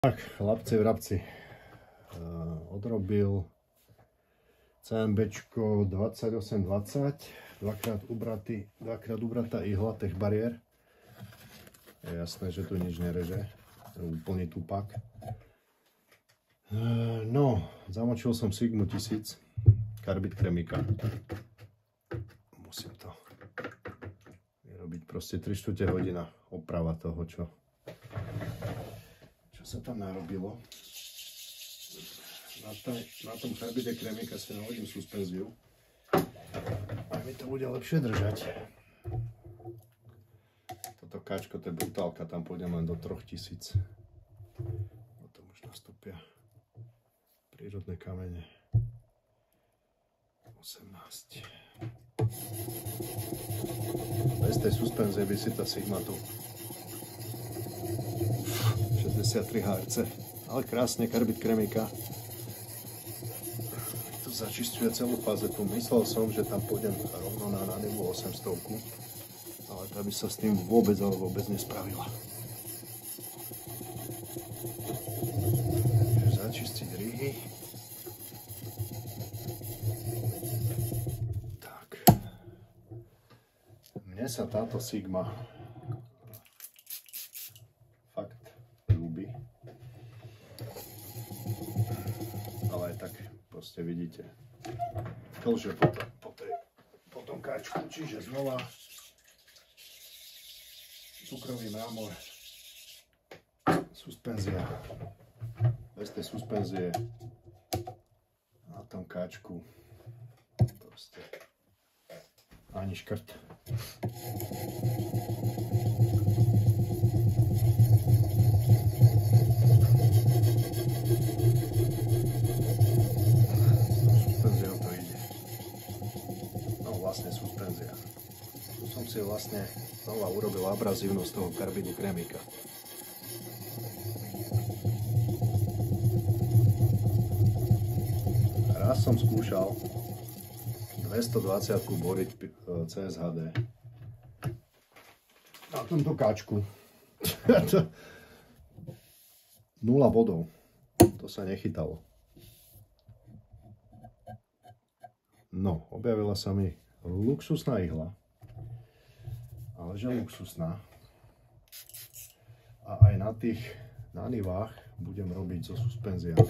Tak, chlapci, vrabci, odrobil CMBčko 2820, dvakrát ubratá ihla tech bariér. Je jasné, že tu nič nereže, je úplný tupak. No, zamočil som Sigmu 1000, karbid kremika. Musím to vyrobiť proste 3/4 hodina oprava toho, čo sa tam narobilo. Na tom karbide kremika si nahodím suspenziu. A mi to bude lepšie držať. Toto káčko, to je brutálka, tam pôjdem len do 3000. Potom už nastúpia prírodné kamene. 18. Bez tej suspenzie by si tá Sigma tu 63 Hz, ale krásne karbid kremika. Tu začisťuje celú fazetu. Myslel som, že tam pôjdem rovno na Nanivu 800, ale tá by sa s tým vôbec nespravila. Začistiť rihy. Tak. Mne sa táto Sigma fakt ľúbi. Ale aj tak proste vidíte, klže po tom káčku, čiže znova cukrový mramor, suspenzia. Bez tej suspenzie na tom káčku proste ani škrt. Vlastne suspenzia. Tu som si vlastne znova urobil abrazívnosť toho karbidu kremika. Raz som skúšal 220 boriť CSHD na tomto káčku. 0 bodov. To sa nechytalo. No, objavila sa mi luxusná ihla, ale že luxusná. A aj na tých nanivách budem robiť so suspenziami.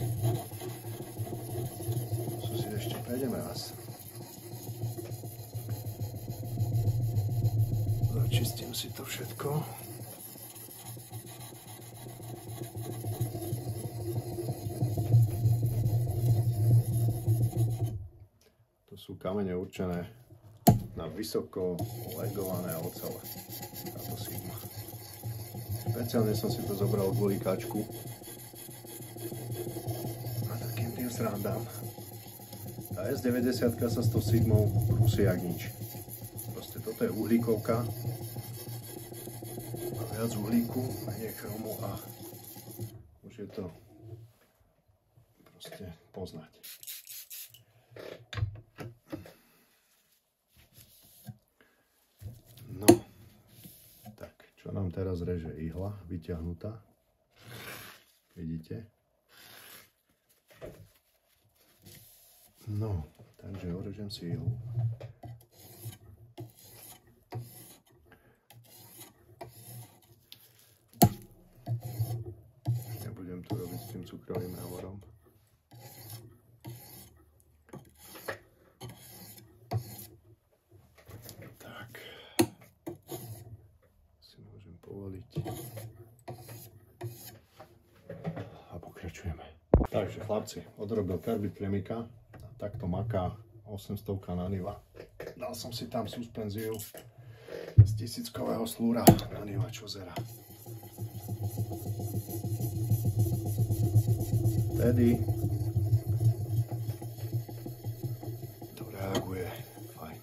Co si ešte prejdeme raz. Začistím si to všetko. To sú kamene určené na vysoko legované ocele. Táto Sigma. Špeciálne som si to zobral kvôli káčku. A takým tým srandám. Tá S90 sa s tou Sigmou brúsi jak nič. Proste toto je uhlíkovka. Má viac uhlíku, menej chromu a už je to proste poznať. No, tak, čo nám teraz reže ihla, vyťahnutá, vidíte? No, takže orežem si ihlu. Nebudem to robiť s tým cukrovým návorom. A pokračujeme. Takže chlapci, odrobil karbid kremika a takto maká 800 Naniva. Dal som si tam suspenziu z 1000-kového slúra Naniva Chozera. Tedy to reaguje fajn.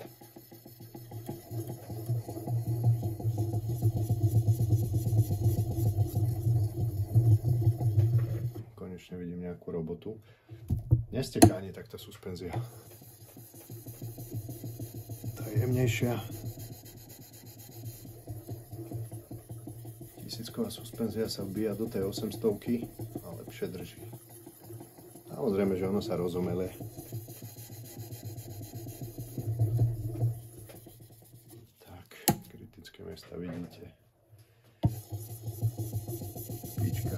Konečne vidím nejakú robotu. Nesteká ani tak tá suspenzia. Tá je jemnejšia. 1000-ková suspenzia sa vbíja do tej 800-ky a dlhšie drží. Samozrejme, že ono sa rozumelie. Tak, kritické miesta vidíte. Pička.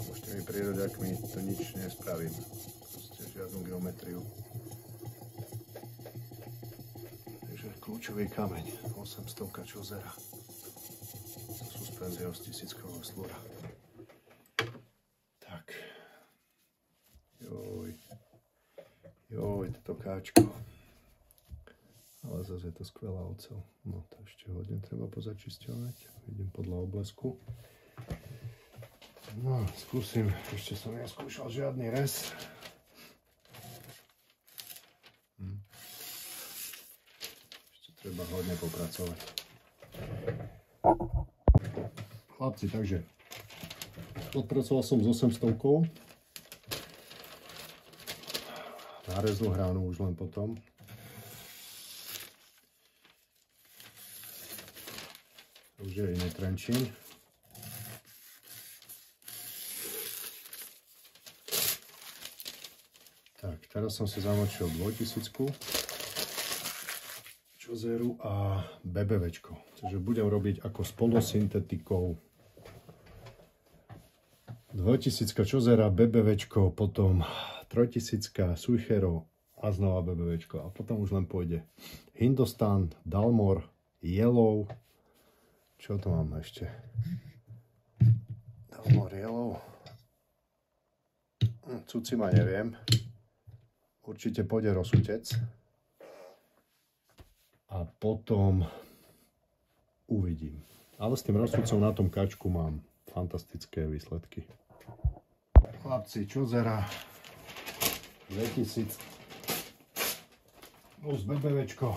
Môžete mi príroďakmi, to nič nespravím. Proste žiadnu geometriu. Takže kľúčový kameň, 800 čozera. So suspenziou z 1000-kového slúra. Joj, toto káčko. Ale zase je to skvelá oceľ. No to ešte hodne treba pozačisťovať. Idem podľa oblesku. No, skúsim. Ešte som neskúšal žiadny rez. Ešte treba hodne popracovať. Chlapci, takže odpracoval som s 800-kou. Náreznú hránu už len potom. Už je iný trenčín. Tak, teraz som si zamočil 2000-ku čozeru a BBVčko. Čiže budem robiť ako s polosyntetikou. 2000-ka čozera, BBVčko, potom 3000 Suicherov a znova BBVčko. A potom už len pôjde Hindostan, Dalmor, Yellow. Čo to mám ešte? Dalmor, Yellow. Cucima neviem. Určite pôjde Rosutec. A potom uvidím. Ale s tým Rosutcom na tom kačku mám fantastické výsledky. Chlapci, čozera 2000 plus BBVčko.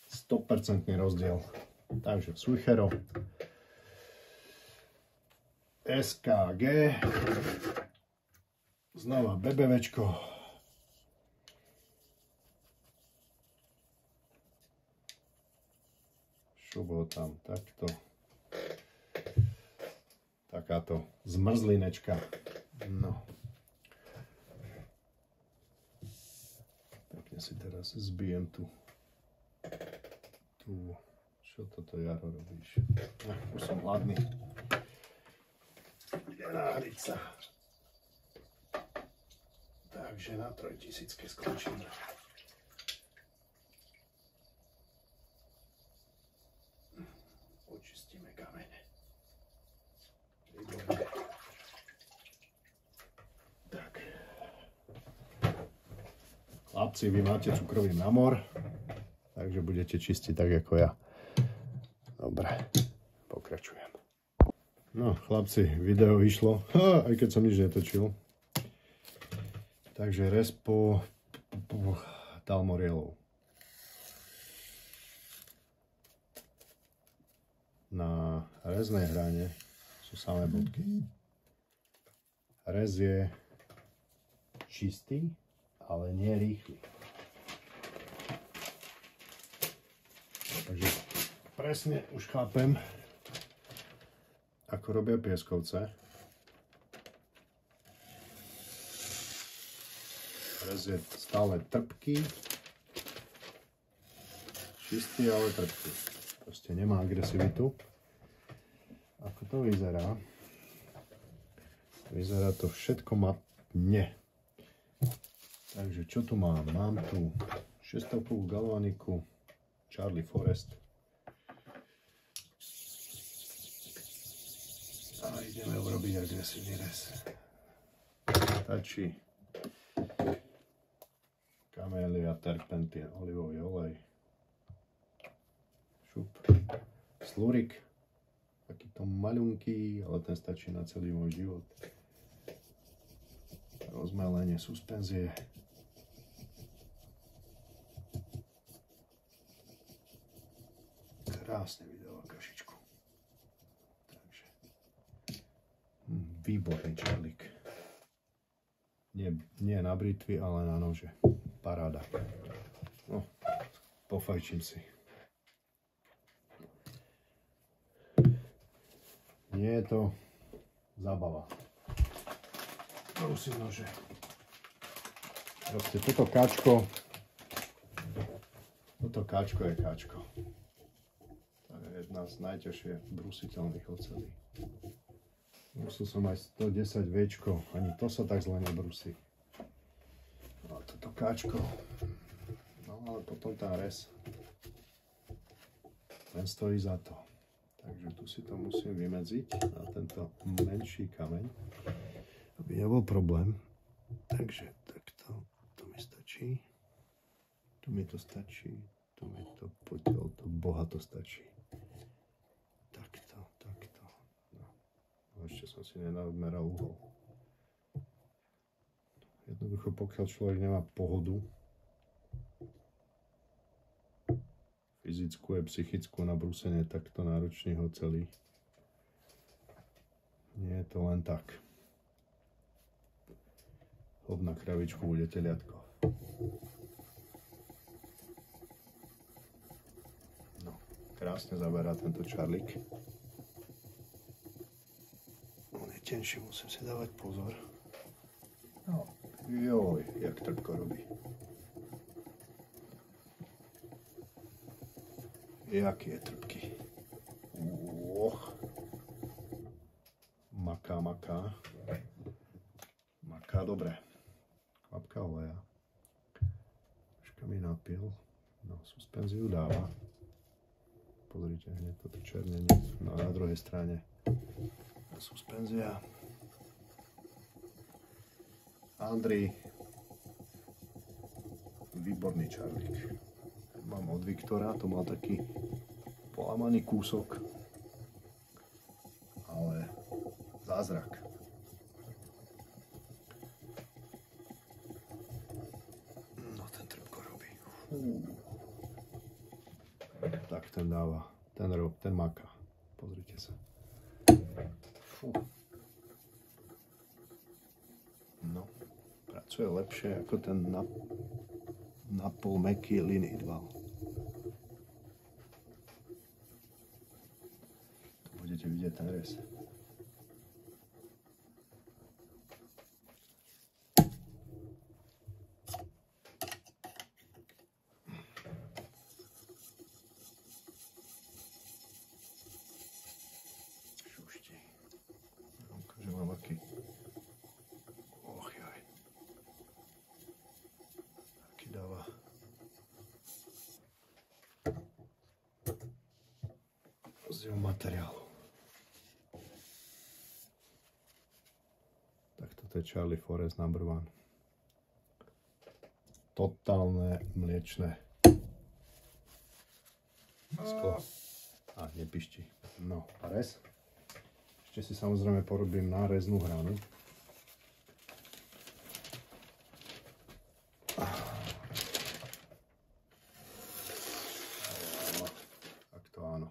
%100% rozdiel. Takže Suichero, SKG, znova BBVčko. Šubo tam takto. Takáto zmrzlinečka. No. Pekne si teraz zbijem tu. Čo toto, Jaro, robíš? Už som hladný. Ide náhriť sa. Takže na 3000 skončíme. Očistíme kamene. Výborné. Tak. Chlapci, vy máte cukrový namor, takže budete čistiť tak ako ja. Dobre, pokračujem. No, chlapci, video vyšlo, aj keď som nič netočil. Takže rez po Dalmor Yellow. Na reznej hrane sú samé bodky. Rez je čistý, ale nie rýchly. Takže presne už chápem, ako robia pieskovce. Rez je stále trpký, čistý, ale trpký. Proste nemá agresivitu. Ako to vyzerá? Vyzerá to všetko matne. Takže čo tu mám? Mám tu 600-kovú galvaniku Charlie Forest. A ideme urobiť agresívny rez. Stačí kamélia, terpentín, olivový olej. Šup. Slúrik. Takýto maľunký, ale ten stačí na celý môj život. Rozmelenie suspenzie. Krásne vydala kašičku. Takže výborný čarlík. Nie na britvy, ale na nože. Paráda. No, Pofajčím si. Nie je to zábava. Brúsiť nože. Proste toto káčko je káčko. To je jedna z najťažšie brúsiteľných ocelí. Brúsil som aj 110 Včko, ani to sa tak zle nebrúsi. A toto káčko, no ale potom tá rez, ten stojí za to. Takže tu si to musím vymedziť na tento menší kameň, aby nebol problém. Takže takto, to mi stačí. Tu mi to stačí, tu mi to potiaľ to bohato stačí. Takto. No ešte som si nenadmeral uhol. Jednoducho, pokiaľ človek nemá pohodu, fyzickú a psychickú na brúsenie takto náročných ocelí, nie je to len tak. Hop na kravičku, bude teliatko. No, krásne zaberá tento čarlík. On je tenší, musím si dávať pozor. No, joj, jak trpko robí. Jaký je trpký. Maká. Maká dobre. Kvapka oleja. Troška mi napil. No, suspenziu dáva. Pozrite, hneď toto černenie. No a na druhej strane suspenzia. Andrej. Výborný čarlík. Mám od Viktora, to mal taký polamaný kúsok. Ale zázrak. No ten trpko robí. Tak ten dáva, ten maká. Pozrite sa. Fú. No, pracuje lepšie ako ten napol mäkký linidval. Tu budete vidieť ten rez. Materiálu. Tak toto je Charlie Forest No. 1. Totálne mliečne sklo. A nepišti. No, a rez. Ešte si samozrejme porobím náreznú hranu. Takto áno.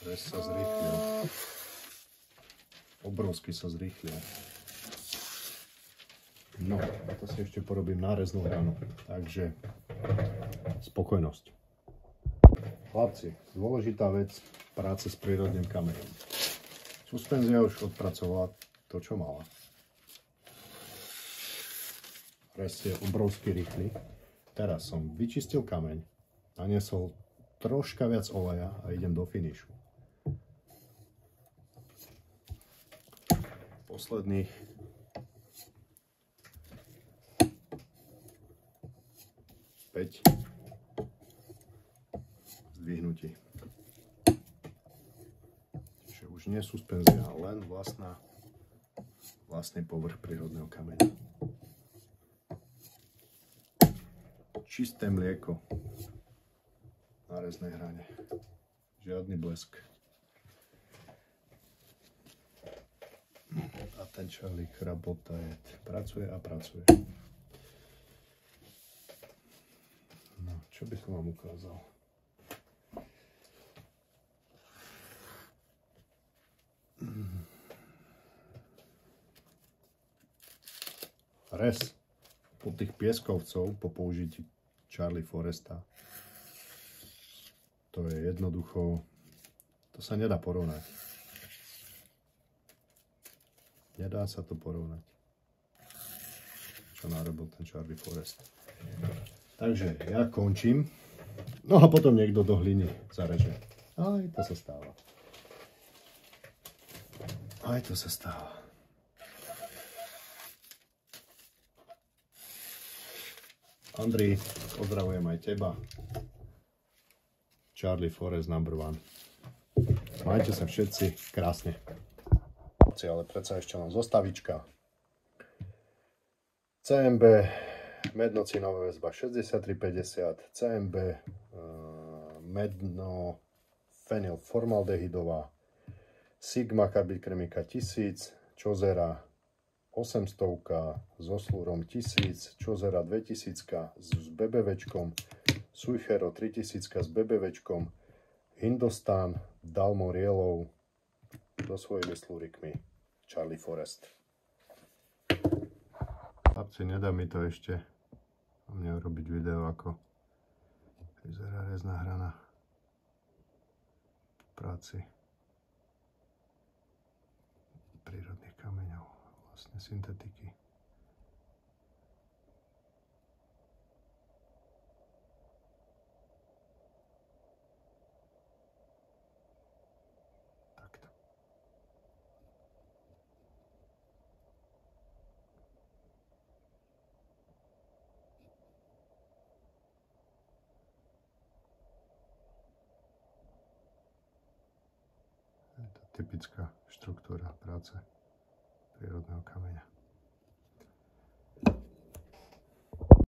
Rez sa zrýchlil. Obrovsky sa zrýchlil. No, a to si ešte porobím náreznú hranu. Takže spokojnosť. Chlapci, dôležitá vec práce s prírodným kameňom. Suspenzia už odpracovala to, čo mala. Rez je obrovsky rýchly. Teraz som vyčistil kameň, naniesol troška viac oleja a idem do finišu. Posledných 5 zdvihnutí. Čiže už nie suspenzia, len vlastný povrch prírodného kameňa. Čisté mlieko na reznej hrane. Žiadny blesk. A ten čarlík rabota je, pracuje a pracuje. No, čo by som vám ukázal? Rez po tých pieskovcov, po použití Charlie Foresta, to je jednoducho, to sa nedá porovnať. Nedá sa to porovnať, čo narobil ten Charlie Forest. Takže ja končím. No a potom niekto do hliny zareže. Aj to sa stáva. Aj to sa stáva. Andrej, pozdravujem aj teba. Charlie Forest #1. Majte sa všetci krásne. Ale predsa ešte len zostavička. CMB mednocinové väzba 6350, CMB mednofenylformaldehydová, Sigma karbidkremika 1000, Chozera 800 so slúrom 1000, Chozera 2000 s BBVčkom, Suichero 3000 s BBVčkom, Hindostan Dalmorielov so svojimi slúrikmi, Charlie Forest. Chlapci, nedá mi to ešte o mne urobiť video, ako vyzerá rezná hrana v práci prírodných kameňov, vlastne syntetiky. Typická štruktúra práce prírodného kameňa.